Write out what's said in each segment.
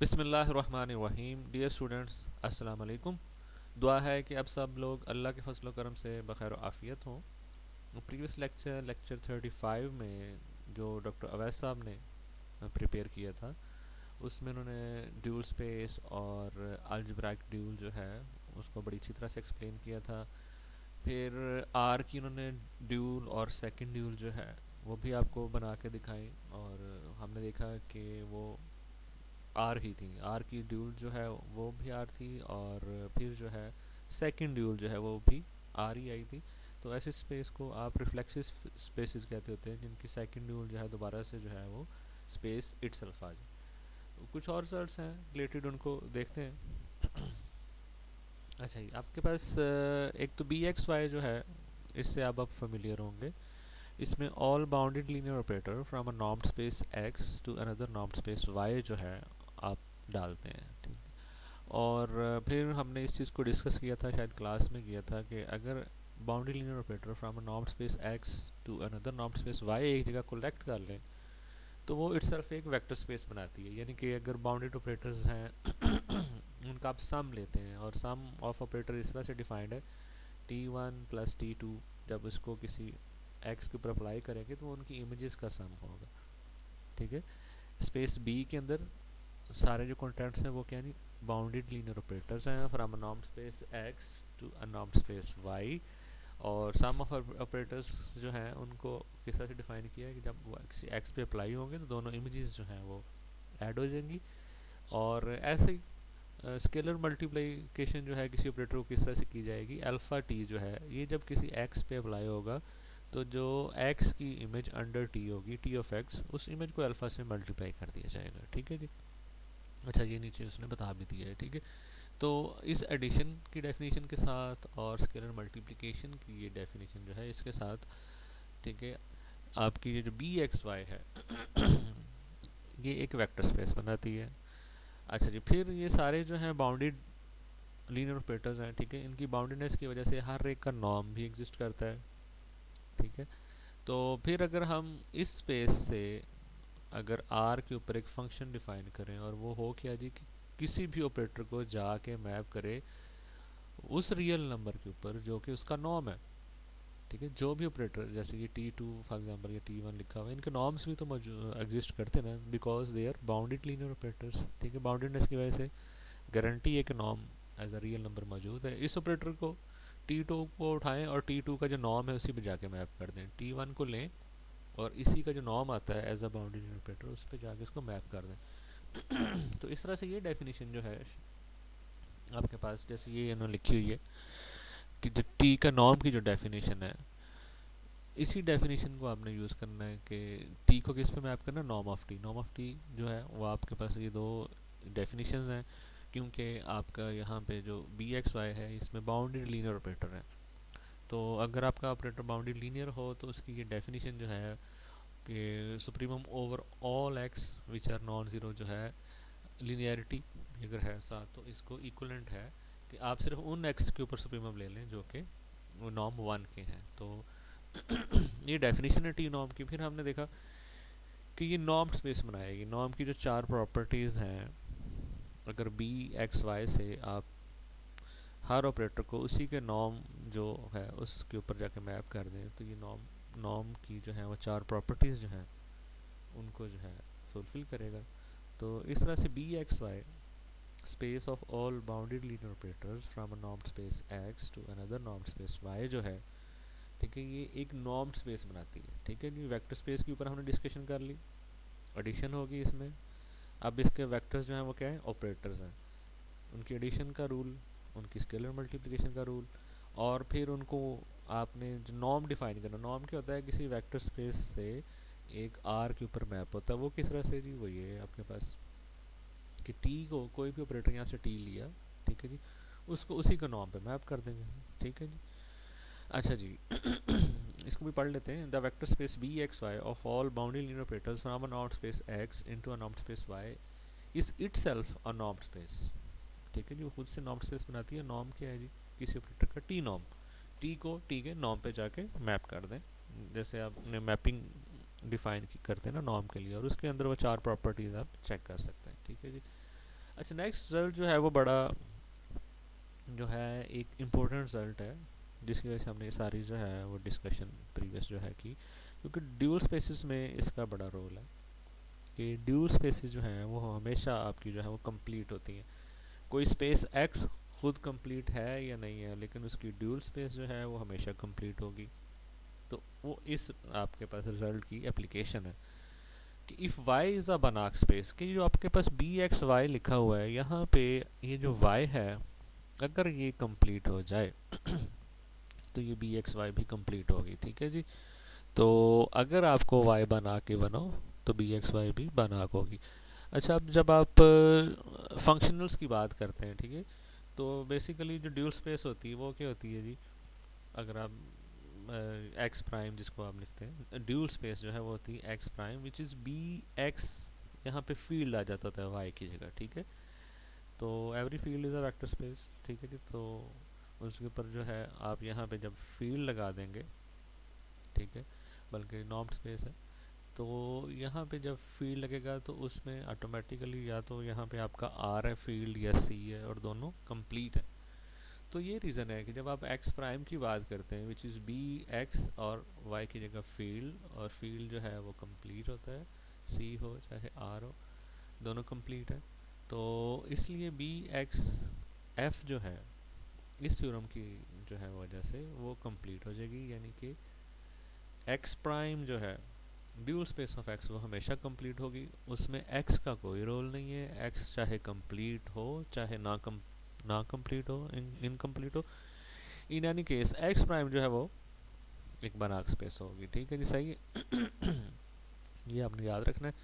बिस्मिल्लाहिर्रहमानिर्रहीम। Dear students, अस्सलाम वालेकुम। दुआ है कि आप सब लोग अल्लाह के फजल करम से बखैर आफ़ियत हों। प्रीवियस लेक्चर 35 में जो डॉक्टर अवैस साहब ने प्रिपेयर किया था, उसमें उन्होंने ड्यूल स्पेस और अलजेब्राइक ड्यूल जो है उसको बड़ी अच्छी तरह से एक्सप्लेन किया था। फिर आर की उन्होंने ड्यूल और सेकंड ड्यूल जो है वो भी आपको बना के दिखाई, और हमने देखा कि वो आर ही थी। आर की ड्यूल जो है वो भी आर थी, और फिर जो है सेकंड ड्यूल जो है वो भी आर ही आई थी। तो ऐसे स्पेस को आप रिफ्लेक्सिव स्पेसेस कहते होते हैं, जिनकी सेकंड ड्यूल जो है दोबारा से जो है वो स्पेस इटसेल्फ आ जाए। तो कुछ और रिजल्ट्स हैं रिलेटेड, उनको देखते हैं। अच्छा जी, आपके पास एक तो बी एक्स वाई जो है, इससे आप फेमिलियर होंगे। इसमें all bounded linear operator from a normed space X to another normed space Y जो है आप डालते हैं, ठीक है। और फिर हमने इस चीज़ को डिस्कस किया था, शायद क्लास में किया था, कि अगर bounded linear operator from a normed space X to another normed space Y एक जगह कलेक्ट कर लें तो वो इटसेल्फ एक वेक्टर स्पेस बनाती है। यानी कि अगर बाउंडेड ऑपरेटर्स हैं उनका आप सम लेते हैं, और सम ऑफ ऑपरेटर इस तरह से डिफाइंड है T1 प्लस T2। जब इसको किसी एक्स के ऊपर अप्लाई करेंगे तो उनकी इमेजेस का सम होगा, ठीक है। स्पेस बी के अंदर सारे जो कॉन्टेंट्स हैं वो क्या नहीं, बाउंडेड लीनियर ऑपरेटर्स हैं from a normed space X to a normed space Y. और सम ऑफ ऑपरेटर्स जो हैं उनको किस तरह से डिफाइन किया है कि जब वो किसी एक्स पे अप्लाई होंगे तो दोनों इमेजेस जो हैं वो ऐड हो जाएंगी। और ऐसे ही स्केलर मल्टीप्लिकेशन जो है किसी ऑपरेटर को किस तरह से की जाएगी, अल्फ़ा टी जो है ये जब किसी एक्स पे अप्लाई होगा तो जो एक्स की इमेज अंडर टी होगी, टी ऑफ एक्स, उस इमेज को अल्फ़ा से मल्टीप्लाई कर दिया जाएगा, ठीक है जी। अच्छा, ये नीचे उसने बता भी दिया है, ठीक है। तो इस एडिशन की डेफिनेशन के साथ और स्केलर मल्टीप्लिकेशन की ये डेफिनेशन जो है इसके साथ, ठीक है, आपकी ये जो बी एक्स वाई है ये एक वेक्टर स्पेस बनाती है। अच्छा जी, फिर ये सारे जो हैं बाउंडेड लीनियर ऑपरेटर्स हैं, ठीक है, इनकी बाउंडेडनेस की वजह से हर एक का नॉर्म भी एग्जिस्ट करता है, ठीक है। तो फिर अगर हम इस स्पेस से अगर आर के ऊपर एक फंक्शन डिफाइन करें, और वो हो क्या जी कि किसी भी ऑपरेटर को जाके मैप करे उस रियल नंबर के ऊपर जो कि उसका नॉर्म है, ठीक है। जो भी ऑपरेटर, जैसे ये T2 फॉर एग्जांपल या T1 लिखा हुआ है, इनके नॉर्म्स भी तो एग्जिस्ट करते हैं ना, because they are bounded linear operators, ठीक है। बाउंडेडनेस की वजह से गारंटी है कि norm as a real number मौजूद है। इस ऑपरेटर को T2 को उठाएं और T2 का जो नॉर्म है उसी पे जाके मैप कर दें। T1 को लें और इसी का जो नॉर्म आता है एज अ बाउंडेड ऑपरेटर उस पर जाके इसको मैप कर दें। तो इस तरह से ये डेफिनेशन जो है आपके पास, जैसे ये इन्होंने लिखी हुई है कि जो टी का नॉर्म की जो डेफिनेशन है, इसी डेफिनेशन को आपने यूज़ करना है कि टी को किस पे मैप करना है, norm of T. Norm of T जो है वो आपके पास ये दो डेफिनेशन हैं, क्योंकि आपका यहाँ पे जो बी एक्स वाई है इसमें बाउंडेड लीनियर ऑपरेटर है। तो अगर आपका ऑपरेटर बाउंडेड लीनियर हो तो उसकी ये डेफिनेशन जो है कि supremum over all X which are non zero जो है, लीनियरिटी अगर है साथ तो इसको इक्वलेंट है कि आप सिर्फ उन एक्स के ऊपर सुप्रीमम ले लें जो कि वो नॉर्म वन के हैं। तो ये डेफिनेशन है टी नॉर्म की। फिर हमने देखा कि ये नॉर्म स्पेस बनाएगी। नॉर्म की जो चार प्रॉपर्टीज़ हैं, अगर बी एक्स वाई से आप हर ऑपरेटर को उसी के नॉर्म जो है उसके ऊपर जाके मैप कर दें तो ये नॉर्म नॉर्म की जो है वो चार प्रॉपर्टीज़ जो हैं उनको जो है फुलफिल करेगा। तो इस तरह से B X Y space of all bounded linear operators from a normed space X to another normed space Y जो है, ठीक है, ये एक नॉर्म्ड स्पेस बनाती है, ठीक है जी। वेक्टर स्पेस के ऊपर हमने डिस्कशन कर ली, एडिशन होगी इसमें। अब इसके वेक्टर्स जो हैं वो क्या है, ऑपरेटर्स हैं, उनकी एडिशन का रूल, उनकी स्केलर मल्टीप्लिकेशन का रूल, और फिर उनको आपने जो नॉर्म डिफाइन करना। नॉर्म क्या होता है, किसी वेक्टर स्पेस से एक आर के ऊपर मैप होता है। वो किस तरह से जी, वो ये आपके पास कि टी को कोई भी ऑपरेटर यहाँ से टी लिया, ठीक है जी, उसको उसी का नॉर्म पे मैप कर देंगे, ठीक है जी। अच्छा जी, इसको भी पढ़ लेते हैं। The vector space B X Y of all bounded linear operators from a normed space X into a normed space Y is itself a normed space, ठीक है जी। वो खुद से नॉर्म्ड स्पेस बनाती है। नॉर्म क्या है जी, किसी ऑपरेटर का टी नॉर्म, टी को टी के नॉर्म पे जाके मैप कर दें, जैसे आपने मैपिंग डिफाइन करते हैं ना नॉर्म के लिए, और उसके अंदर वो चार प्रॉपर्टीज़ आप चेक कर सकते हैं, ठीक है जी। अच्छा, नेक्स्ट रिजल्ट जो है वो बड़ा जो है एक इम्पोर्टेंट रिजल्ट है, जिसकी वजह से हमने सारी जो है वो डिस्कशन प्रीवियस जो है की, क्योंकि ड्यूल स्पेसिस में इसका बड़ा रोल है कि ड्यूल स्पेसिस जो हैं वो हमेशा आपकी जो है वो कंप्लीट होती हैं। कोई स्पेस एक्स खुद कंप्लीट है या नहीं है, लेकिन उसकी ड्यूल स्पेस जो है वो हमेशा कंप्लीट होगी। तो वो इस आपके पास रिजल्ट की एप्लीकेशन है कि if y is a Banach space, कि जो आपके पास बी एक्स वाई लिखा हुआ है यहाँ पे, ये जो y है अगर ये कंप्लीट हो जाए तो ये बी एक्स वाई भी कंप्लीट होगी। ठीक है जी। तो अगर आपको y बना के बनाओ तो बी एक्स वाई भी बनाक होगी। अच्छा, अब जब आप फंक्शनल्स की बात करते हैं, ठीक है, तो बेसिकली जो ड्यूल स्पेस होती है वो क्या होती है जी? अगर आप एक्स प्राइम जिसको आप लिखते हैं, ड्यूल स्पेस जो है वो होती है x prime which is B X, यहाँ पे फील्ड आ जाता था वाई की जगह। ठीक है, तो every field is a vector space. ठीक है जी। तो उसके ऊपर जो है आप यहाँ पे जब फील्ड लगा देंगे, ठीक है, बल्कि नॉर्म्ड स्पेस है, तो यहाँ पे जब फील्ड लगेगा तो उसमें ऑटोमेटिकली या तो यहाँ पे आपका आर है फील्ड या सी है, और दोनों कंप्लीट है। तो ये रीज़न है कि जब आप एक्स प्राइम की बात करते हैं विच इज़ बी एक्स और वाई की जगह फील्ड, और फील्ड जो है वो कंप्लीट होता है, सी हो चाहे आर हो, दोनों कंप्लीट है। तो इसलिए बी एक्स एफ जो है इस थ्योरम की जो है वजह से वो कंप्लीट हो जाएगी, यानी कि एक्स प्राइम जो है ड्यूल स्पेस ऑफ एक्स वो हमेशा कंप्लीट होगी, उसमें एक्स का कोई रोल नहीं है। एक्स चाहे कंप्लीट हो चाहे ना कंप्लीट हो, इनकम्प्लीट हो, in any case ex prime जो है वो एक बनाक स्पेस होगी। ठीक है जी, सही है। ये आपने याद रखना है,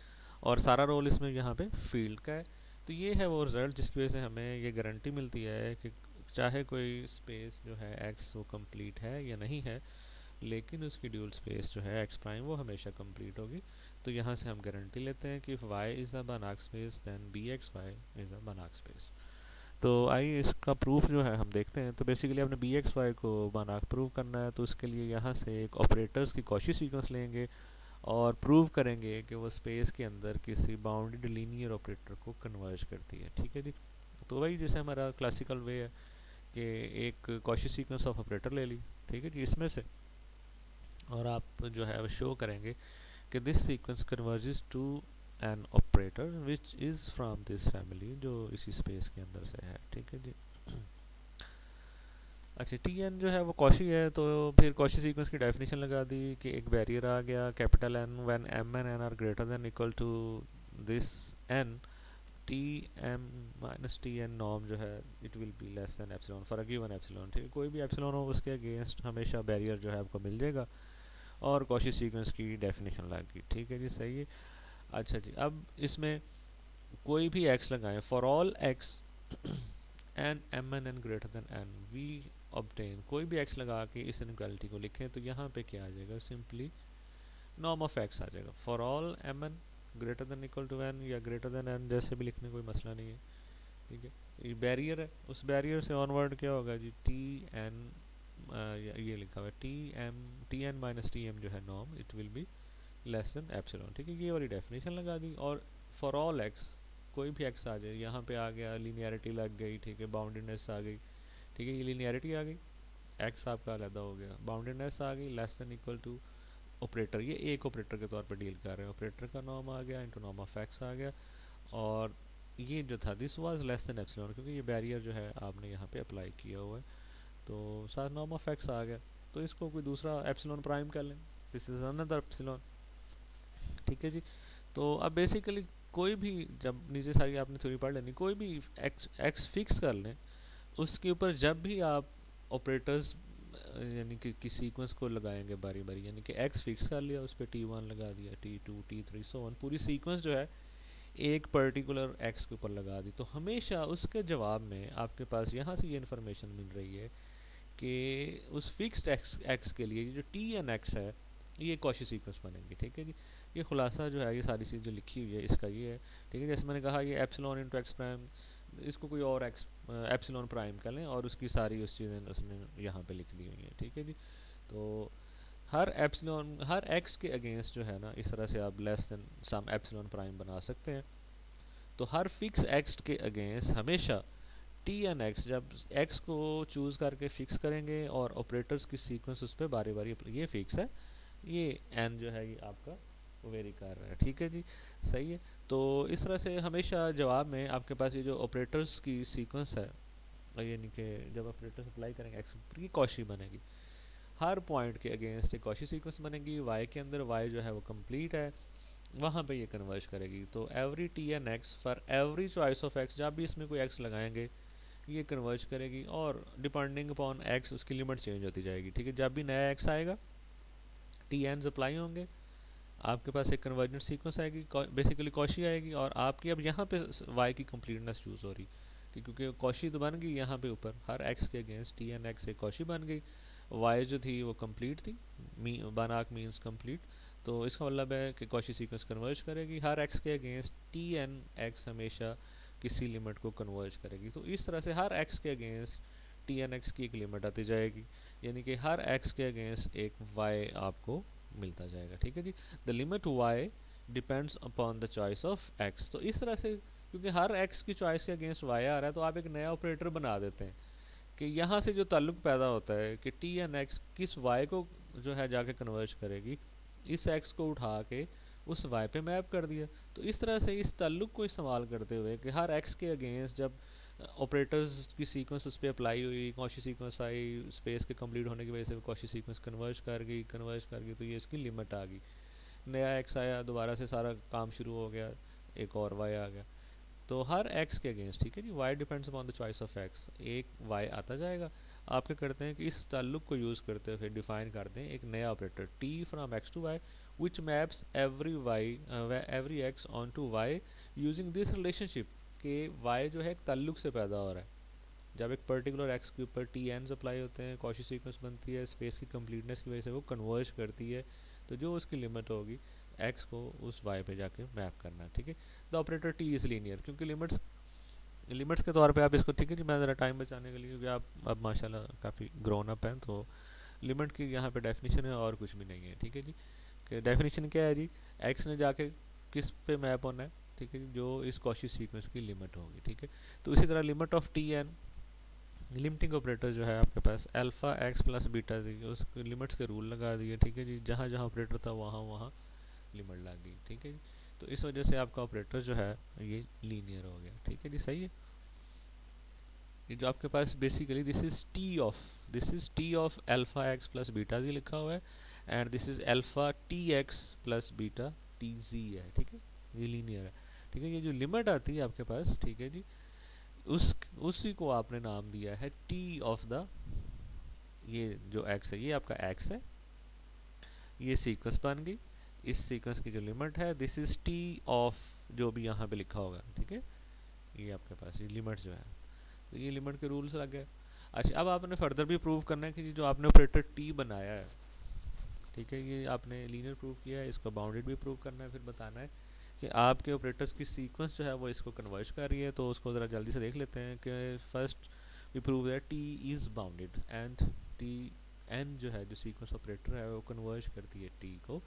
और सारा रोल इसमें यहाँ पे फील्ड का है। तो ये है वो रिजल्ट जिसकी वजह से हमें ये गारंटी मिलती है कि चाहे कोई स्पेस जो है एक्स वो कंप्लीट है या नहीं है, लेकिन उसकी ड्यूल स्पेस जो है एक्स प्राइम वो हमेशा कंप्लीट होगी। तो यहाँ से हम गारंटी लेते हैं कि if Y is a Banach space then B X Y is a Banach space. तो आइए इसका प्रूफ जो है हम देखते हैं। तो बेसिकली आपने बी एक्स वाई को बनाक प्रूव करना है, तो उसके लिए यहाँ से एक ऑपरेटर्स की कॉची सीक्वेंस लेंगे और प्रूव करेंगे कि वो स्पेस के अंदर किसी बाउंडेड लीनियर ऑपरेटर को कन्वर्ज करती है। ठीक है जी। तो वही जैसे हमारा क्लासिकल वे है कि एक कॉची सीक्वेंस ऑफ ऑपरेटर ले ली, ठीक है जी, इसमें से, और आप जो है वो शो करेंगे कि this sequence converges to an operator which is from this family, जो इसी स्पेस के अंदर से है। ठीक है जी। अच्छा, टी एन जो है वो कॉशी है, तो फिर कॉशी सीक्वेंस की डेफिनेशन लगा दी कि एक बैरियर आ गया capital N when M and N are greater than equal to this N, T M minus T N norm जो है it will be less than epsilon for a given epsilon. ठीक है, कोई भी एप्सिलॉन हो उसके अगेंस्ट हमेशा barrier जो है आपको मिल जाएगा, और कॉशी सीक्वेंस की डेफिनेशन लग गई। ठीक है जी, सही है। अच्छा जी, अब इसमें कोई भी एक्स लगाएं, for all X N M N N greater than N we obtain, कोई भी एक्स लगा के इस इनक्वालिटी को लिखें तो यहाँ पे क्या आ जाएगा, सिंपली नॉर्म ऑफ एक्स आ जाएगा for all M N greater than equal to N, या ग्रेटर देन एन जैसे भी लिखने कोई मसला नहीं है। ठीक है, ये बैरियर है, उस बैरियर से ऑनवर्ड क्या होगा जी, टी एन, ये लिखा हुआ है T N minus T M जो है norm, it will be less than epsilon. ठीक है, ये वाली डेफिनेशन लगा दी, और फॉर ऑल एक्स कोई भी एक्स आ जाए, यहाँ पे आ गया लीनियरिटी लग गई, ठीक है, बाउंडेडनेस आ गई। ठीक है, ये लीनियरिटी आ गई, एक्स आपका अलग हो गया, बाउंडेडनेस आ गई, less than equal to operator, ये एक ऑपरेटर के तौर पर डील कर रहे हैं, ऑपरेटर का नॉर्म आ गया इंटू नॉर्म ऑफ एक्स आ गया, और ये जो था this was less than epsilon, क्योंकि ये बैरियर जो है आपने यहाँ पे अप्लाई किया हुआ है, तो साथ नॉर्म ऑफ एक्स आ गया। तो इसको कोई दूसरा एप्सिलॉन प्राइम कर लें, दिस इज अनदर एप्सिलॉन। ठीक है जी। तो अब बेसिकली कोई भी, जब नीचे सारी आपने थ्योरी पढ़ लेनी, कोई भी एक्स एक्स फिक्स कर लें, उसके ऊपर जब भी आप ऑपरेटर्स यानी कि सीक्वेंस को लगाएंगे बारी बारी, यानी कि एक्स फिक्स कर लिया, उस पर टी वन लगा दिया, T two T three so on, पूरी सीक्वेंस जो है एक पर्टिकुलर एक्स के ऊपर लगा दी, तो हमेशा उसके जवाब में आपके पास यहाँ से ये इन्फॉर्मेशन मिल रही है कि उस फिक्स्ड एक्स के लिए जो टी एन एक्स है ये कॉशी सीक्वेंस बनेंगी। ठीक है जी, ये खुलासा जो है ये सारी चीज़ जो लिखी हुई है इसका ये है। ठीक है, जैसे मैंने कहा ये एप्सिलॉन इंटू एक्स प्राइम, इसको कोई और एक्स एप्सिलॉन प्राइम कर लें, और उसकी सारी उस चीज़ें उसने यहाँ पे लिख दी हुई हैं। ठीक है जी। तो हर एप्सिलॉन हर एक्स के अगेंस्ट जो है ना, इस तरह से आप less then some epsilon prime बना सकते हैं। तो हर फिक्स एक्स के अगेंस्ट हमेशा टी एन एक्स, जब एक्स को चूज़ करके फिक्स करेंगे और ऑपरेटर्स की सीक्वेंस उस पर बारी बारी, ये फिक्स है, ये एन जो है ये आपका वेरी कर रहा है, ठीक है जी, सही है। तो इस तरह से हमेशा जवाब में आपके पास ये जो ऑपरेटर्स की सीक्वेंस है, यानी कि जब ऑपरेटर्स अप्लाई करेंगे एक्स की कॉशी बनेगी, हर पॉइंट के अगेंस्ट एक कॉशी सीक्वेंस बनेगी, वाई के अंदर वाई जो है वो कंप्लीट है, वहाँ पे ये कन्वर्ज करेगी। तो every T N X for every choice of X, जब भी इसमें कोई एक्स लगाएंगे ये कन्वर्ज करेगी, और डिपेंडिंग अपॉन एक्स उसकी लिमिट चेंज होती जाएगी, ठीक है। जब भी नया एक्स आएगा टी एन अप्लाई होंगे, आपके पास एक कन्वर्जेंट सीक्वेंस आएगी, बेसिकली कॉशी आएगी, और आपकी अब यहाँ पे वाई की कंप्लीटनेस चूज़ हो रही क्योंकि कॉशी तो बन गई यहाँ पे ऊपर हर एक्स के अगेंस्ट टी एन एक्स एक कॉशी बन गई, वाई जो थी वो कंप्लीट थी, बनाक मीन्स कंप्लीट। तो इसका मतलब है कि कॉशी सीक्वेंस कन्वर्ज करेगी हर एक्स के अगेंस्ट, टी एन एक्स हमेशा किसी लिमिट को कन्वर्ज करेगी। तो इस तरह से हर एक्स के अगेंस्ट टी एन एक्स की एक लिमिट आती जाएगी, यानी कि हर एक्स के अगेंस्ट एक वाई आपको मिलता जाएगा, ठीक है जी। The limit Y depends upon the choice of X. तो इस तरह से क्योंकि हर एक्स की चॉइस के अगेंस्ट वाई आ रहा है, तो आप एक नया ऑपरेटर बना देते हैं कि यहाँ से जो ताल्लुक पैदा होता है कि टी एन एक्स किस वाई को जो है जाके कन्वर्ज करेगी, इस एक्स को उठा के उस वाई पे मैप कर दिया। तो इस तरह से इस ताल्लुक को इस्तेमाल करते हुए कि हर एक्स के अगेंस्ट जब ऑपरेटर्स की सीक्वेंस उस पर अप्लाई हुई, कॉशी सीक्वेंस आई, स्पेस के कंप्लीट होने की वजह से कॉशी सीक्वेंस कन्वर्ज कर गई, तो ये इसकी लिमिट आ गई। नया एक्स आया, दोबारा से सारा काम शुरू हो गया, एक और वाई आ गया। तो हर एक्स के अगेंस्ट, ठीक है जी, Y depends upon the choice of X, एक वाई आता जाएगा। आप क्या करते हैं कि इस ताल्लुक को यूज़ करते हुए डिफाइन करते हैं एक नया operator T from X to Y which maps every X onto Y using this relationship, के वाई जो है एक ताल्लुक से पैदा हो रहा है। जब एक पर्टिकुलर एक्स के ऊपर टी एन अप्लाई होते हैं, कॉशी सीक्वेंस बनती है, स्पेस की कंप्लीटनेस की वजह से वो कन्वर्ज करती है, तो जो उसकी लिमिट होगी एक्स को उस वाई पे जाके मैप करना है, ठीक है। The operator T is linear, क्योंकि लिमिट्स के तौर पे आप इसको, ठीक है जी, मैं ज़रा टाइम बचाने के लिए, क्योंकि आप अब माशाल्लाह काफ़ी ग्रोन अप हैं, तो लिमिट की यहाँ पे डेफिनेशन है और कुछ भी नहीं है, ठीक है जी। कि डेफिनेशन क्या है जी, एक्स ने जाके किस पे मैप होना है, ठीक है जी, जो इस कॉशी सीक्वेंस की लिमिट होगी, ठीक है। तो इसी तरह limit of T N, limiting operator जो है आपके पास alpha X plus beta G, उस लिमिट्स के रूल लगा दिए, ठीक है जी, जहाँ जहाँ ऑपरेटर था वहाँ वहाँ लिमिट लग गई, ठीक है जी। तो इस वजह से आपका ऑपरेटर जो है ये लीनियर हो गया, ठीक है जी, सही है। ये जो आपके पास basically this is T of alpha X plus beta G लिखा हुआ है, and this is alpha T X plus beta T G है, ठीक है, ये लीनियर है, ठीक है। ये जो लिमिट आती है आपके पास, ठीक है जी, उसी को आपने नाम दिया है टी ऑफ द, ये जो एक्स है ये आपका एक्स है, ये सीक्वेंस बन गई, इस सीक्वेंस की जो लिमिट है दिस इज टी ऑफ, जो भी यहाँ पे लिखा होगा, ठीक है, ये आपके पास ये लिमिट जो है, तो ये लिमिट के रूल्स लग गए। अच्छा, अब आपने फर्दर भी प्रूव करना है कि जो आपने ऑपरेटर टी बनाया है, ठीक है, ये आपने लीनियर प्रूव किया है, इसको बाउंडेड भी प्रूव करना है, फिर बताना है कि आपके ऑपरेटर्स की सीक्वेंस जो है वो इसको कन्वर्ज कर रही है। तो उसको ज़रा जल्दी से देख लेते हैं कि first we prove that T is bounded and T N जो है जो सीक्वेंस ऑपरेटर है वो कन्वर्ज करती है टी को,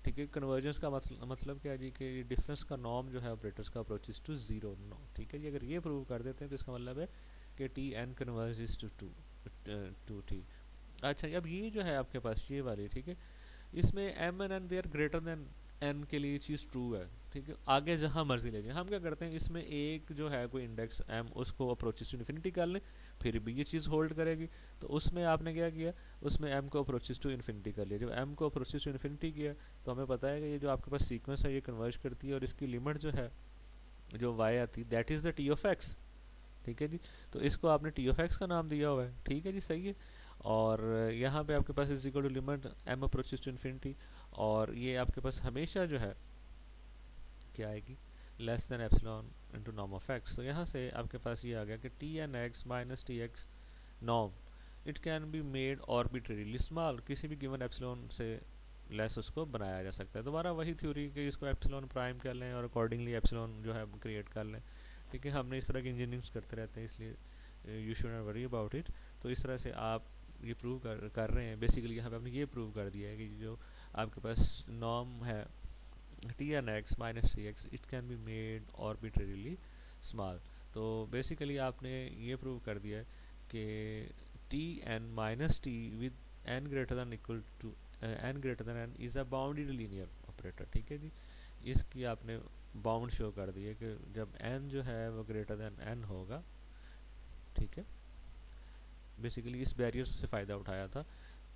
ठीक है। कन्वर्जेंस का मतलब क्या है जी, कि डिफरेंस का नॉर्म जो है ऑपरेटर्स का अप्रोचेस टू जीरो, नो, ठीक है जी। अगर ये प्रूव कर देते हैं तो इसका मतलब है कि T N converges to T. अच्छा, अब ये जो है आपके पास ये वाली, ठीक है, इसमें M N N they are greater than N के लिए चीज़ ट्रू है, ठीक है, आगे जहाँ मर्जी ले जाए। हम क्या करते हैं, इसमें एक जो है कोई इंडेक्स एम, उसको अप्रोचेस टू इन्फिनिटी कर लें, फिर भी ये चीज़ होल्ड करेगी। तो उसमें आपने क्या किया, उसमें एम को अप्रोचेस टू इन्फिनिटी कर लिया। जब एम को अप्रोचेस टू इन्फिनिटी किया तो हमें पता है कि ये जो आपके पास सीक्वेंस है ये कन्वर्ज करती है, और इसकी लिमिट जो है जो वाई आती है that is the T of x, ठीक है जी। तो इसको आपने टी ऑफ एक्स का नाम दिया हुआ है, ठीक है जी, सही है। और यहाँ पे आपके पास is equal to limit M approaches to infinity, और ये आपके पास हमेशा जो है क्या आएगी, less than epsilon into norm of X. तो यहाँ से आपके पास ये आ गया कि T N x minus T X norm it can be made arbitrarily small, किसी भी गिवन एप्सिलॉन से लेस उसको बनाया जा सकता है। दोबारा वही थ्योरी कि इसको एप्सिलॉन प्राइम कर लें और अकॉर्डिंगली एप्सिलॉन जो है क्रिएट कर लें, ठीक है। हमने इस तरह की इंजीनियरिंग करते रहते हैं, इसलिए you should not worry about it. तो इस तरह से आप ये प्रूव कर रहे हैं, बेसिकली यहाँ पे आपने ये प्रूव कर दिया है कि जो आपके पास नॉर्म है T N x minus T x it can be made arbitrarily small. तो बेसिकली आपने ये प्रूव कर दिया है कि T N minus T with n greater than equal to n greater than n is a bounded linear operator. ठीक है जी, इसकी आपने बाउंड शो कर दी है कि जब एन जो है वो ग्रेटर दैन एन होगा, ठीक है, बेसिकली इस बैरियर से फ़ायदा उठाया था,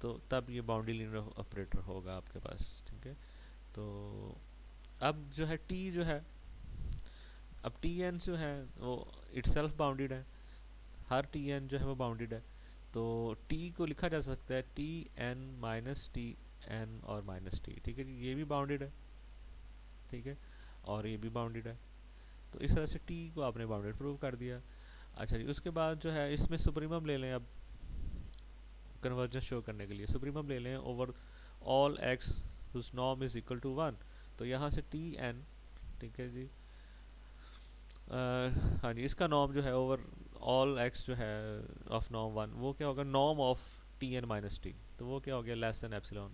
तो तब ये बाउंड्री लीनियर ऑपरेटर होगा आपके पास। ठीक है, तो अब जो है टी जो है, अब टी एन जो है वो इटसेल्फ बाउंडेड है, हर टी एन जो है वो बाउंडेड है। तो टी को लिखा जा सकता है T N minus T n और माइनस टी। ठीक है जी, ये भी बाउंडेड है, ठीक है, और ये भी बाउंडेड है। तो इस तरह से टी को आपने बाउंडेड प्रूव कर दिया। अच्छा जी, उसके बाद जो है इसमें सुप्रीमम ले लें, अब कन्वर्जन शो करने के लिए सुप्रीमम ले लें over all x whose norm is equal to 1। तो यहाँ से टी एन, ठीक है जी, हाँ जी, इसका नॉर्म जो है ओवर ऑल एक्स जो है ऑफ नॉर्म 1, वो क्या होगा, norm of T N minus T, तो वो क्या हो गया, लेस देन एप्सिलॉन।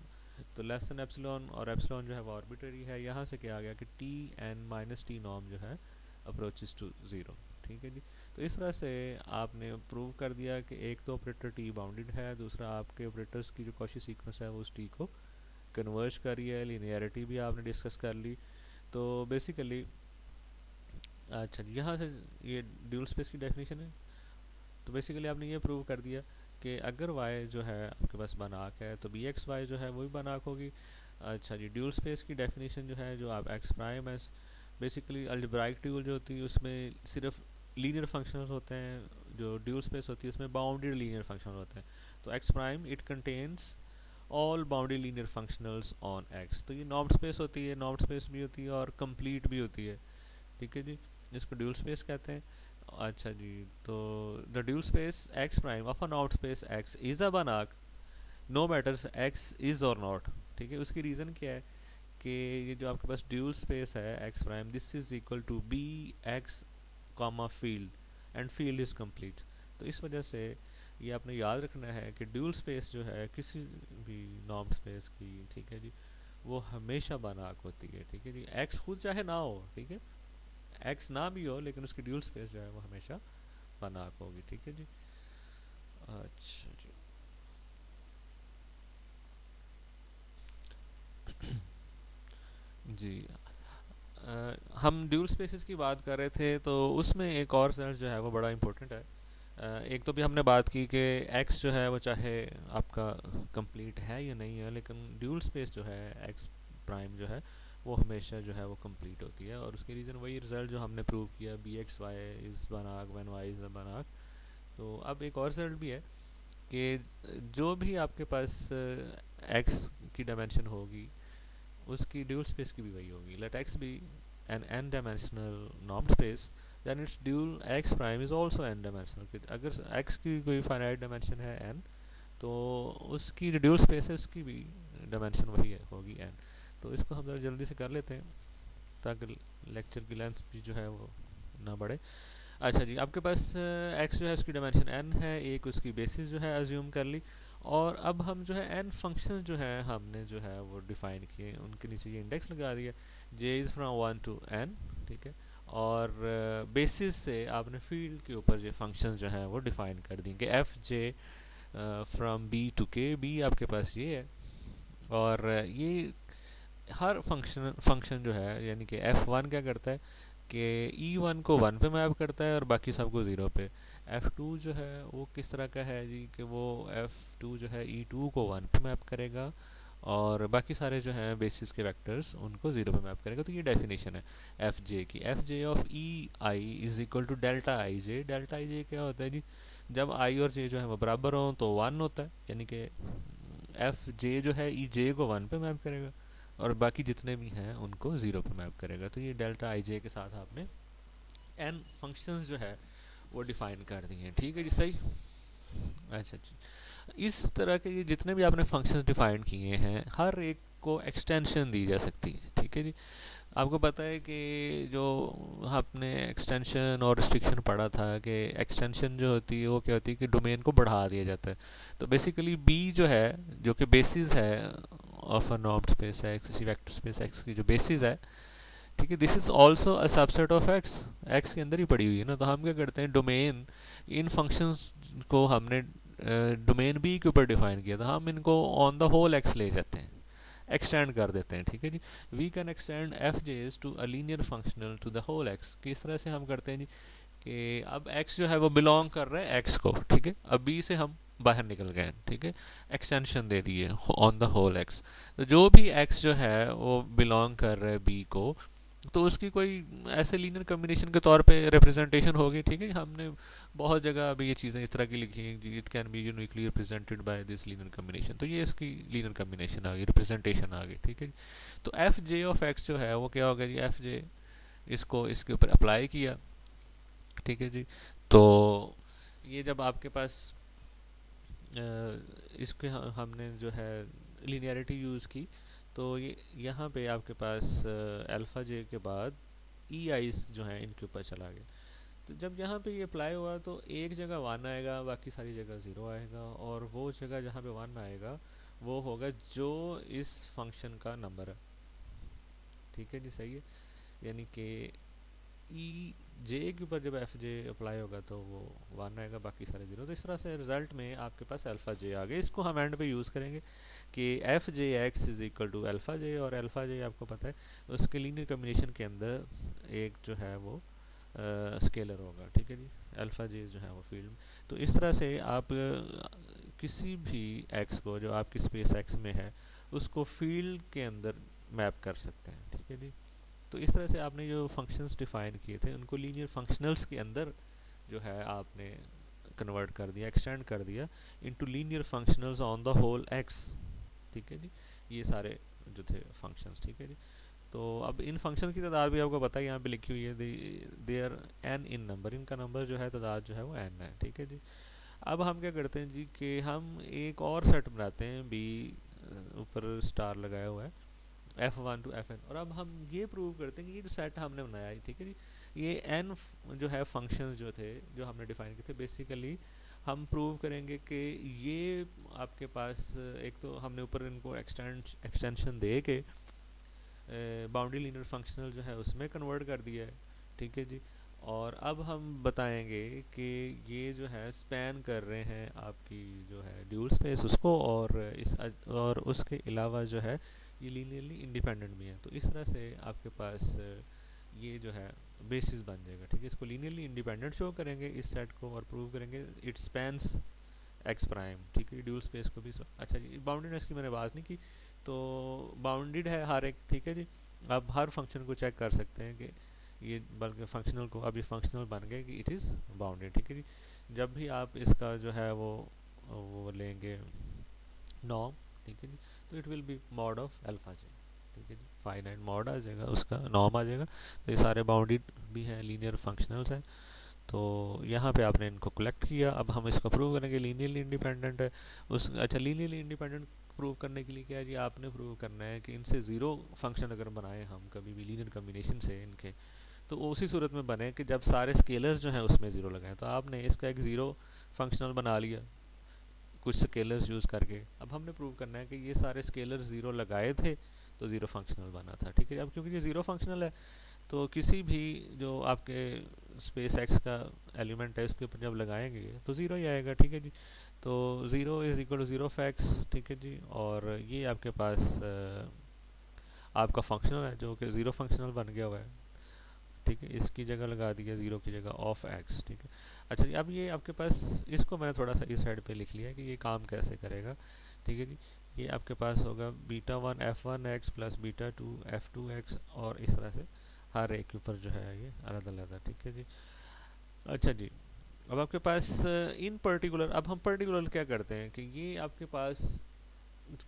तो लेस देन एप्सिलॉन, और एप्सिलॉन जो है वो आर्बिट्रेरी है, यहाँ से क्या आ गया कि T N minus T norm जो है अप्रोचेस टू ज़ीरो। ठीक है जी, तो इस तरह से आपने प्रूव कर दिया कि एक तो ऑपरेटर टी बाउंडेड है, दूसरा आपके ऑपरेटर्स की जो कॉची सीक्वेंस है वो उस टी को कन्वर्ज कर रही है, लिनियरिटी भी आपने डिस्कस कर ली। तो बेसिकली अच्छा जी, यहाँ से ये ड्यूल स्पेस की डेफिनेशन है। तो बेसिकली आपने ये प्रूव कर दिया कि अगर y जो है आपके पास बनाक है तो बी एक्स वाई जो है वो भी बनाक होगी। अच्छा जी, ड्यूल स्पेस की डेफिनेशन जो है, जो आप ex prime S, basically algebraic dual जो होती है उसमें सिर्फ लीनियर फंक्शंस होते हैं, जो ड्यूल स्पेस होती है उसमें बाउंडेड लीनियर फंक्शन होते हैं। तो ex prime it contains all bounded linear functionals on x. तो ये नॉर्म स्पेस होती है, नॉर्म स्पेस भी होती है और कंप्लीट भी होती है। ठीक है जी, जिसको ड्यूल स्पेस कहते हैं। अच्छा जी, तो the dual space X prime of a not space x is अ बनाक नो मैटर्स एक्स इज और नॉट। ठीक है, उसकी रीज़न क्या है कि ये जो आपके पास ड्यूल स्पेस है x prime, this is equal to B x comma field and field is complete. तो इस वजह से ये आपने याद रखना है कि ड्यूल स्पेस जो है किसी भी नॉर्म स्पेस की, ठीक है जी, वो हमेशा बनाक होती है। ठीक है जी, एक्स खुद चाहे ना हो, ठीक है, एक्स ना भी हो लेकिन उसकी ड्यूल स्पेस जो है वो हमेशा बनाक होगी। ठीक है जी, अच्छा जी, जी, हम ड्यूल स्पेसेस की बात कर रहे थे, तो उसमें एक और सेंस जो है वो बड़ा इंपॉर्टेंट है। एक तो भी हमने बात की कि एक्स जो है वो चाहे आपका कंप्लीट है या नहीं है, लेकिन ड्यूल स्पेस जो है एक्स प्राइम जो है वो हमेशा जो है वो कंप्लीट होती है, और उसकी रीज़न वही रिजल्ट जो हमने प्रूव किया, बी एक्स वाई इज़ बनाक व्हेन वाई इज़ बनाक। तो अब एक और रिजल्ट भी है कि जो भी आपके पास एक्स की डायमेंशन होगी उसकी ड्यूल स्पेस की भी वही होगी। Let x be an n dimensional norm space, then its dual x prime is also n dimensional. अगर एक्स की कोई फाइनाइट डायमेंशन है एन, तो उसकी जो ड्यूल स्पेस है उसकी भी डायमेंशन वही होगी एन। तो इसको हम जरा जल्दी से कर लेते हैं ताकि लेक्चर की लेंथ भी जो है वो ना बढ़े। अच्छा जी, आपके पास एक्स जो है उसकी डायमेंशन एन है, एक उसकी बेसिस जो है अज्यूम कर ली, और अब हम जो है एन फंक्शन जो है हमने जो है वो डिफ़ाइन किए, उनके नीचे ये इंडेक्स लगा दिया, जे इज़ फ्रॉम 1 टू एन। ठीक है, और बेसिस से आपने फील्ड के ऊपर जो फंक्शन जो है वो डिफ़ाइन कर दिए कि f j from B to K, B आपके पास ये है, और ये हर फंक्शन जो है, यानी कि एफ वन क्या करता है कि ई वन को वन पे मैप करता है और बाकी सबको ज़ीरो पे। एफ टू जो है वो किस तरह का है जी, कि वो एफ टू जो है ई टू को वन पे मैप करेगा और बाकी सारे जो हैं बेसिस के वेक्टर्स उनको ज़ीरो पे मैप करेगा। तो ये डेफिनेशन है एफ जे की। F J of E I is equal to delta I J. Delta I J क्या होता है जी, जब आई और जे जो है वो बराबर हों तो वन होता है, यानी कि एफ जे जो है ई जे को वन पे मैप करेगा और बाकी जितने भी हैं उनको ज़ीरो पे मैप करेगा। तो ये डेल्टा आई जे के साथ आपने एन फंक्शंस जो है वो डिफ़ाइन कर दिए हैं। ठीक है जी, सही। अच्छा अच्छा, इस तरह के ये जितने भी आपने फंक्शंस डिफ़ाइन किए हैं हर एक को एक्सटेंशन दी जा सकती है। ठीक है जी, आपको पता है कि जो आपने एक्सटेंशन और रिस्ट्रिक्शन पढ़ा था कि एक्सटेंशन जो होती है वो क्या होती है कि डोमेन को बढ़ा दिया जाता है। तो बेसिकली बी जो है, जो कि बेसिस है of a normed space x, इसी वेक्टर स्पेस एक्स की जो बेसिस है, ठीक है, this is also a subset of x, x के अंदर ही पड़ी हुई है ना। तो हम क्या करते हैं, डोमेन, इन फंक्शंस को हमने डोमेन बी के ऊपर डिफाइन किया था, हम इनको ऑन द होल एक्स ले जाते हैं, एक्सटेंड कर देते हैं, ठीक है जी। We can extend F Js to a linear functional to the whole X. किस तरह से हम करते हैं जी, कि अब x जो है वो बिलोंग कर रहा है x को, ठीक है, अब b से हम बाहर निकल गए, ठीक है, एक्सटेंशन दे दी है ऑन द होल x। तो जो भी x जो है वो बिलोंग कर रहा है b को, तो उसकी कोई ऐसे लीनियर कम्बिनेशन के तौर पे रिप्रेजेंटेशन होगी, ठीक है। हमने बहुत जगह अभी ये चीज़ें इस तरह की लिखी हैं, it can B uniquely represented by this linear combination, तो ये इसकी लीनियर कम्बिनेशन आ गई, रिप्रेजेंटेशन आ गई, ठीक है। तो एफ जे ऑफ एक्स जो है वो क्या होगा जी, एफ जे, इसको इसके ऊपर अप्लाई किया, ठीक है जी। तो ये जब आपके पास इसके हमने जो है लीनियरिटी यूज़ की, तो ये यहाँ पे आपके पास अल्फ़ा जे के बाद ई आईज जो हैं इनके ऊपर चला गया। तो जब यहाँ पे ये अप्लाई हुआ तो एक जगह वन आएगा, बाकी सारी जगह ज़ीरो आएगा, और वो जगह जहाँ पे वन आएगा वो होगा जो इस फंक्शन का नंबर है, ठीक है जी, सही है। यानी कि ई जे के ऊपर जब एफ जे अप्लाई होगा तो वो वन आएगा, बाकी सारे जीरो। तो इस तरह से रिजल्ट में आपके पास अल्फा जे आ गए। इसको हम एंड पे यूज़ करेंगे कि f j x is equal to alpha j, और अल्फा जे आपको पता है उसके लीनियर कम्बिनेशन के अंदर एक जो है वो स्केलर होगा, ठीक है जी, अल्फा जे जो है वो फील्ड में। तो इस तरह से आप किसी भी एक्स को जो आपकी स्पेस एक्स में है उसको फील्ड के अंदर मैप कर सकते हैं, ठीक है जी। तो इस तरह से आपने जो फंक्शंस डिफाइन किए थे उनको लीनियर फंक्शनल्स के अंदर जो है आपने कन्वर्ट कर दिया, एक्सटेंड कर दिया into linear functionals on the whole x, ठीक है जी। ये सारे जो थे फंक्शंस, ठीक है जी। तो अब इन फंक्शन की तादाद भी आपको पता है, यहाँ पे लिखी हुई है, they are n in number, इनका नंबर जो है तादाद जो है वो एन है, ठीक है जी। अब हम क्या करते हैं जी कि हम एक और सेट बनाते हैं, बी ऊपर स्टार लगाया हुआ है, F1 टू Fn, और अब हम ये प्रूव करते हैं कि ये जो सेट हमने बनाया है, ठीक है जी, ये n जो है फंक्शंस जो थे जो हमने डिफाइन किए थे, बेसिकली हम प्रूव करेंगे कि ये आपके पास एक तो हमने ऊपर इनको एक्सटेंशन दे के बाउंड्री लीनियर फंक्शनल जो है उसमें कन्वर्ट कर दिया है, ठीक है जी। और अब हम बताएंगे कि ये जो है स्पैन कर रहे हैं आपकी जो है ड्यूल स्पेस उसको, और और उसके अलावा जो है ये लीनियरली इंडिपेंडेंट भी है। तो इस तरह से आपके पास ये जो है बेसिस बन जाएगा, ठीक है। इसको लीनियरली इंडिपेंडेंट शो करेंगे इस सेट को, और प्रूव करेंगे इट स्पैन्स एक्स प्राइम, ठीक है, ड्यूल स्पेस को भी। अच्छा जी, बाउंडेडनेस की मैंने बात नहीं की, तो बाउंडेड है हर एक, ठीक है जी। आप हर फंक्शन को चेक कर सकते हैं कि ये, बल्कि फंक्शनल को, अब ये फंक्शनल बन गए कि इट इज़ बाउंडेड, ठीक है जी। जब भी आप इसका जो है वो लेंगे नॉर्म, ठीक है जी, तो it will B mod of alpha जे, ठीक है जी, फाइनाइट मॉड आ जाएगा, उसका नॉर्म आ जाएगा। तो ये सारे बाउंडेड भी हैं, लीनियर फंक्शनल्स हैं। तो यहाँ पे आपने इनको कलेक्ट किया, अब हम इसको प्रूव करेंगे लीनियरली इंडिपेंडेंट है उस। अच्छा, लीनियरली इंडिपेंडेंट प्रूव करने के लिए क्या है जी, आपने प्रूव करना है कि इनसे ज़ीरो फंक्शन अगर बनाए हम कभी भी लीनियर कम्बिनेशन से इनके, तो उसी सूरत में बने कि जब सारे स्केलर्स जो हैं उसमें ज़ीरो लगाएं। तो आपने इसका एक ज़ीरो फंक्शनल बना लिया कुछ स्केलर्स यूज़ करके। अब हमने प्रूव करना है कि ये सारे स्केलर्स ज़ीरो लगाए थे तो ज़ीरो फंक्शनल बना था, ठीक है। अब क्योंकि ये ज़ीरो फंक्शनल है तो किसी भी जो आपके स्पेस एक्स का एलिमेंट है उसके ऊपर जब लगाएंगे तो ज़ीरो ही आएगा, ठीक है जी। तो zero is equal to zero of x, ठीक है जी। और ये आपके पास आपका फंक्शनल है जो कि ज़ीरो फंक्शनल बन गया हुआ है, ठीक है। इसकी जगह लगा दिया ज़ीरो की जगह ऑफ एक्स, ठीक है। अच्छा जी, अब ये आपके पास, इसको मैंने थोड़ा सा इस साइड पे लिख लिया है कि ये काम कैसे करेगा, ठीक है जी। ये आपके पास होगा beta one f one x plus beta two f to x, और इस तरह से हर एक के ऊपर जो है ये अलग अलग है, ठीक है जी। अच्छा जी, अब आपके पास इन पर्टिकुलर, अब हम पर्टिकुलर क्या करते हैं कि ये आपके पास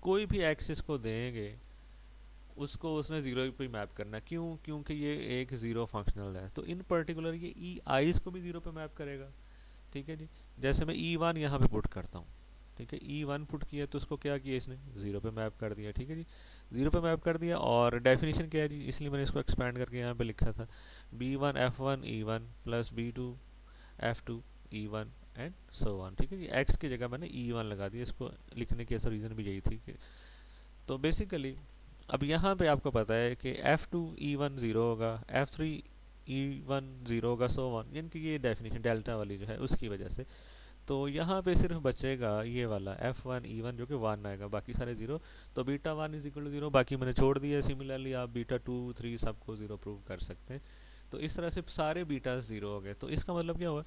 कोई भी एक्सिस को देंगे उसको उसने ज़ीरो पे मैप करना, क्यों, क्योंकि ये एक ज़ीरो फंक्शनल है। तो इन पर्टिकुलर ये ई आईज को भी ज़ीरो पे मैप करेगा, ठीक है जी। जैसे मैं ई वन यहाँ पे पुट करता हूँ, ठीक है, ई वन पुट किया तो उसको क्या किया इसने, ज़ीरो पे मैप कर दिया, ठीक है जी, ज़ीरो पे मैप कर दिया। और डेफिनेशन क्या है जी, इसलिए मैंने इसको एक्सपैंड करके यहाँ पे लिखा था, b one f one e one plus b two f two e one and so on, ठीक है जी। एक्स की जगह मैंने ई वन लगा दिया, इसको लिखने की ऐसा रीज़न भी यही थी कि, तो बेसिकली अब यहाँ पे आपको पता है कि F2 E1 ज़ीरो होगा, F3 E1 ज़ीरो होगा, सो वन, यानी कि ये डेफिनेशन डेल्टा वाली जो है उसकी वजह से। तो यहाँ पे सिर्फ बचेगा ये वाला F1 E1 जो कि 1 आएगा, बाकी सारे ज़ीरो। तो beta 1 is equal to zero, बाकी मैंने छोड़ दिया। सिमिलरली आप बीटा 2 3 सबको ज़ीरो प्रूव कर सकते हैं। तो इस तरह से सारे बीटा ज़ीरो हो गए। तो इसका मतलब क्या हुआ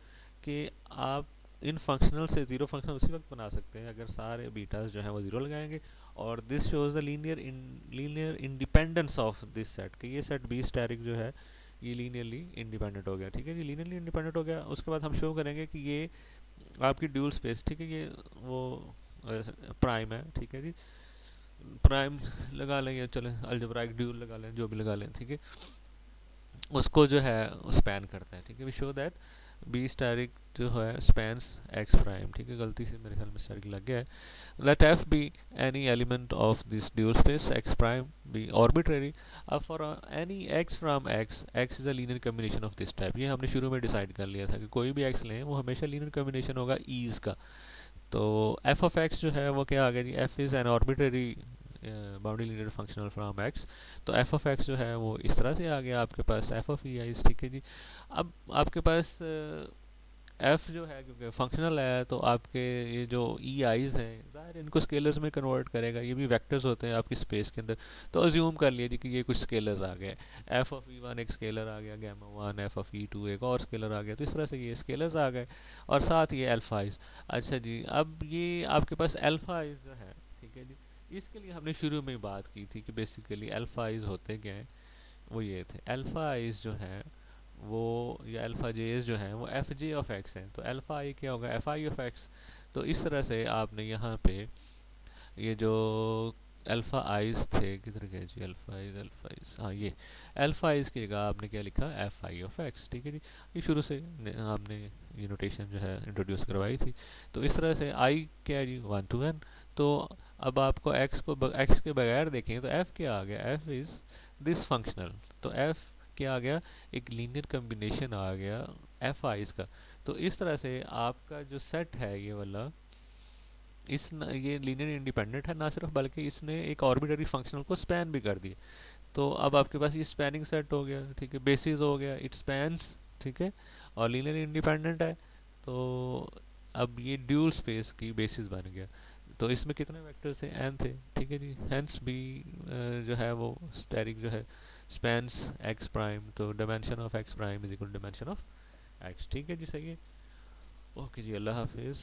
कि आप इन फंक्शनल से ज़ीरो फंक्शनल उसी वक्त बना सकते हैं अगर सारे बीटास जो हैं वो ज़ीरो लगाएंगे। और this shows the linear independence of this set, कि ये सेट बी स्टैरिक जो है ये लीनियरली इंडिपेंडेंट हो गया। ठीक है जी, लीनियरली इंडिपेंडेंट हो गया। उसके बाद हम शो करेंगे कि ये आपकी ड्यूल स्पेस, ठीक है, ये वो प्राइम है। ठीक है जी, प्राइम लगा लें या चलें अलजेब्राइक ड्यूल लगा लें, जो भी लगा लें, ठीक है, उसको जो है स्पैन करता है। ठीक है, वी शो दैट बी स्टैरिक जो है स्पैन्स एक्स प्राइम। ठीक है, गलती से मेरे ख्याल में स्टैरिक लग गया है। Let F be any element of this dual space X prime be arbitrary. अब for any X from X, X is a linear combination of this type. ये हमने शुरू में डिसाइड कर लिया था कि कोई भी एक्स लें वो हमेशा लीनियर कॉम्बिनेशन होगा ईज का। तो एफ ऑफ एक्स जो है वो क्या आ गया जी, F is an arbitrary boundary linear functional from X. तो एफ ऑफ एक्स जो है वो इस तरह से आ गया आपके पास एफ ऑफ ई आइज। ठीक है जी, अब आपके पास एफ जो है क्योंकि फंक्शनल है तो आपके ये जो ई आइज हैं ज़ाहिर इनको स्केलर्स में कन्वर्ट करेगा, ये भी वेक्टर्स होते हैं आपकी स्पेस के अंदर। तो अज्यूम कर लीजिए कि ये कुछ स्केलर्स आ गए, एफ ऑफ ई वन एक स्केलर आ गया, gamma one, f of e two एक और स्केलर आ गया। तो इस तरह से ये स्केलर्स आ गए और साथ ये अल्फाइज। अच्छा जी, अब ये आपके पास अल्फाइज जो है, ठीक है जी, इसके लिए हमने शुरू में ही बात की थी कि बेसिकली अल्फाइज होते क्या हैं। वो ये थे अल्फ़ा आईज जो हैं वो, या अल्फ़ा जेज जो हैं वो एफ जे ऑफ एक्स हैं। तो अल्फ़ा आई क्या होगा, एफ आई ऑफ एक्स। तो इस तरह से आपने यहाँ पे ये जो अल्फ़ा आइज थे किधर गए जी, अल्फ़ा आइज, हाँ ये अल्फ़ा आइज की जगह आपने क्या लिखा, एफ आई ऑफ एक्स। ठीक है जी, ये शुरू से हमने ये नोटेशन जो है इंट्रोड्यूस करवाई थी। तो इस तरह से आई क्या है जी, 1 to n। तो अब आपको एक्स को एक्स के बगैर देखें तो एफ क्या आ गया, एफ इज़ दिस फंक्शनल। तो एफ क्या आ गया, एक लीनियर कम्बिनेशन आ गया एफ आइज का। तो इस तरह से आपका जो सेट है ये वाला, ये लीनियर इंडिपेंडेंट है ना सिर्फ, बल्कि इसने एक आर्बिट्ररी फंक्शनल को स्पैन भी कर दिया। तो अब आपके पास ये स्पैनिंग सेट हो गया। ठीक है, बेसिस हो गया, इट स्पैन्स। ठीक है, और लीनियर इंडिपेंडेंट है। तो अब ये ड्यूल स्पेस की बेसिस बन गया। तो इसमें कितने वेक्टर्स थे, एन थे। ठीक है जी, हेंस बी जो है वो स्टैरिक जो है स्पैन्स एक्स प्राइम। तो dimension of x prime is equal dimension of x. ठीक है जी, सही है। ओके जी, अल्लाह हाफिज़।